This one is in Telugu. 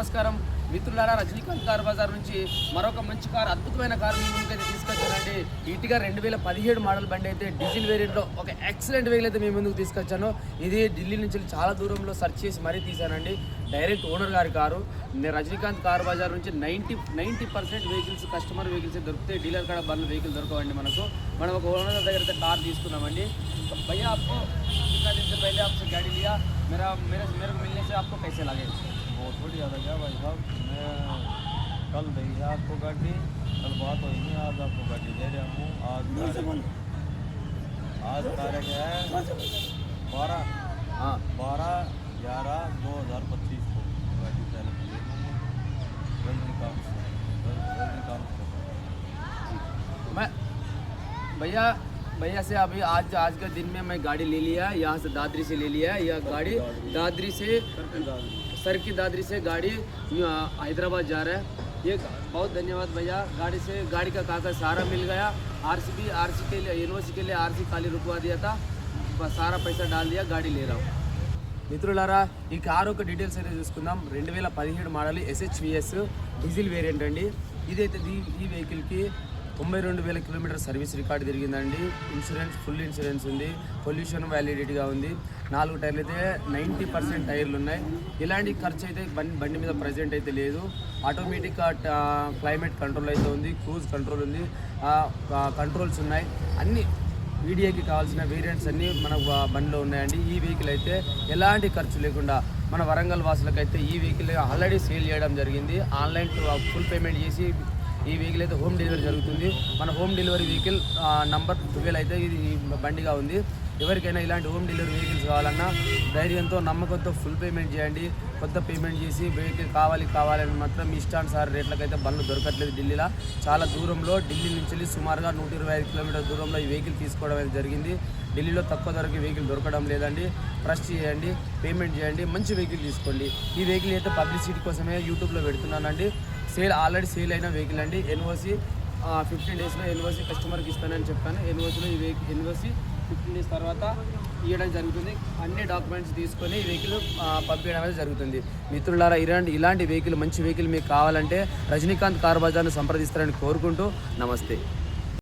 నమస్కారం మిత్రులారా, రజనీకాంత్ కార్ బజార్ నుంచి మరొక మంచి కార్, అద్భుతమైన కార్ మీ ముందుకైతే తీసుకొచ్చానండి. ఇటుగా 2017 మోడల్ బండి అయితే డీజిల్ వేరియంట్లో ఒక ఎక్సలెంట్ వెహికల్ అయితే మీ ముందుకు తీసుకొచ్చాను. ఇది ఢిల్లీ నుంచి చాలా దూరంలో సెర్చ్ చేసి మరీ తీసానండి. డైరెక్ట్ ఓనర్ గారి కారు. రజనీకాంత్ కార్ బజార్ నుంచి 90% వెహికల్స్ కస్టమర్ వెహికల్స్ దొరుకుతాయి. డీలర్ కాడ బండ్లు వెహికల్ దొరకవండి మనకు. మనం ఒక ఓనర్ దగ్గర అయితే కార్ తీసుకున్నామండి. भैया आपको कितना दिन से पहले आपसे गाड़ी लिया, मेरे को मिलने से आपको कैसे लगे? बहुत बढ़िया लगा भाई साहब। मैं कल दी है आपको गाड़ी, कल बात हुई नहीं, आज आपको गाड़ी दे रहा हूँ। आज तारीख है 12/11/2025 को गाड़ी चालू की रजनीकांत मैं भैया से अभी आज के दिन में मैं गाड़ी ले लिया, यहाँ से दादरी से ले लिया। यह गाड़ी दादरी से सर की दादरी से गाड़ी हैदराबाद जा रहा है। ये बहुत धन्यवाद भैया। गाड़ी का कागज सारा मिल गया। आरसी के लिए यूनिवर्सिटी के लिए आरसी खाली रुकवा दिया था, सारा पैसा डाल दिया, गाड़ी ले रहा हूँ। మిత్రులారా, ఈ కారు ఒక డీటెయిల్స్ అయితే చూసుకుందాం. 2017 మోడల్ SHVS డీజిల్ వేరియంట్ అండి. ఇదైతే ఈ వెహికల్కి 92,000 కిలోమీటర్ సర్వీస్ రికార్డు తిరిగిందండి. ఫుల్ ఇన్సూరెన్స్ ఉంది. పొల్యూషన్ వ్యాలిడిటీగా ఉంది. 4 టైర్లు అయితే 90% టైర్లు ఉన్నాయి. ఇలాంటి ఖర్చు అయితే బండి మీద ప్రజెంట్ అయితే లేదు. ఆటోమేటిక్ క్లైమేట్ కంట్రోల్ అయితే ఉంది. క్రూజ్ కంట్రోల్ ఉంది. కంట్రోల్స్ ఉన్నాయి. అన్ని వీడియోకి కావాల్సిన వేరియంట్స్ అన్నీ మన బండిలో ఉన్నాయండి. ఈ వెహికల్ అయితే ఎలాంటి ఖర్చు లేకుండా మన వరంగల్ వాసులకైతే ఈ వెహికల్ ఆల్రెడీ సేల్ చేయడం జరిగింది. ఆన్లైన్ ఫుల్ పేమెంట్ చేసి ఈ వెహికల్ అయితే హోమ్ డెలివరీ జరుగుతుంది. మన హోమ్ డెలివరీ వెహికల్ నంబర్ 12 అయితే ఇది బండిగా ఉంది. ఎవరికైనా ఇలాంటి హోమ్ డెలివరీ వెహికల్స్ కావాలన్నా ధైర్యంతో నమ్మకంతో ఫుల్ పేమెంట్ చేయండి. కొత్త పేమెంట్ చేసి వెహికల్ కావాలని మాత్రం మీ ఇష్టానుసార రేట్లకైతే బండ్లు దొరకట్లేదు. ఢిల్లీలో చాలా దూరంలో, ఢిల్లీ నుంచి సుమారుగా 125 కిలోమీటర్ల దూరంలో ఈ వెహికల్ తీసుకోవడం అయితే జరిగింది. ఢిల్లీలో తక్కువ ధరకి వెహికల్ దొరకడం లేదండి. ట్రస్ట్ చేయండి, పేమెంట్ చేయండి, మంచి వెహికల్ తీసుకోండి. ఈ వెహికల్ అయితే పబ్లిసిటీ కోసమే యూట్యూబ్లో పెడుతున్నానండి. ఆల్రెడీ సేల్ అయిన వెహికల్ అండి. ఎన్ఓసి 15 డేస్లో ఎన్ఓసి కస్టమర్కి ఇస్తానని చెప్పాను. ఎన్ఓసిలో ఈ వెహికల్ ఎన్ఓసి 15 డేస్ తర్వాత ఇవ్వడం జరుగుతుంది. అన్ని డాక్యుమెంట్స్ తీసుకొని ఈ వెహికల్ పంపించడం అనేది జరుగుతుంది. మిత్రులారా, ఇలాంటి వెహికల్, మంచి వెహికల్ మీకు కావాలంటే రజనీకాంత్ కార్ బజార్ను సంప్రదిస్తారని కోరుకుంటూ నమస్తే.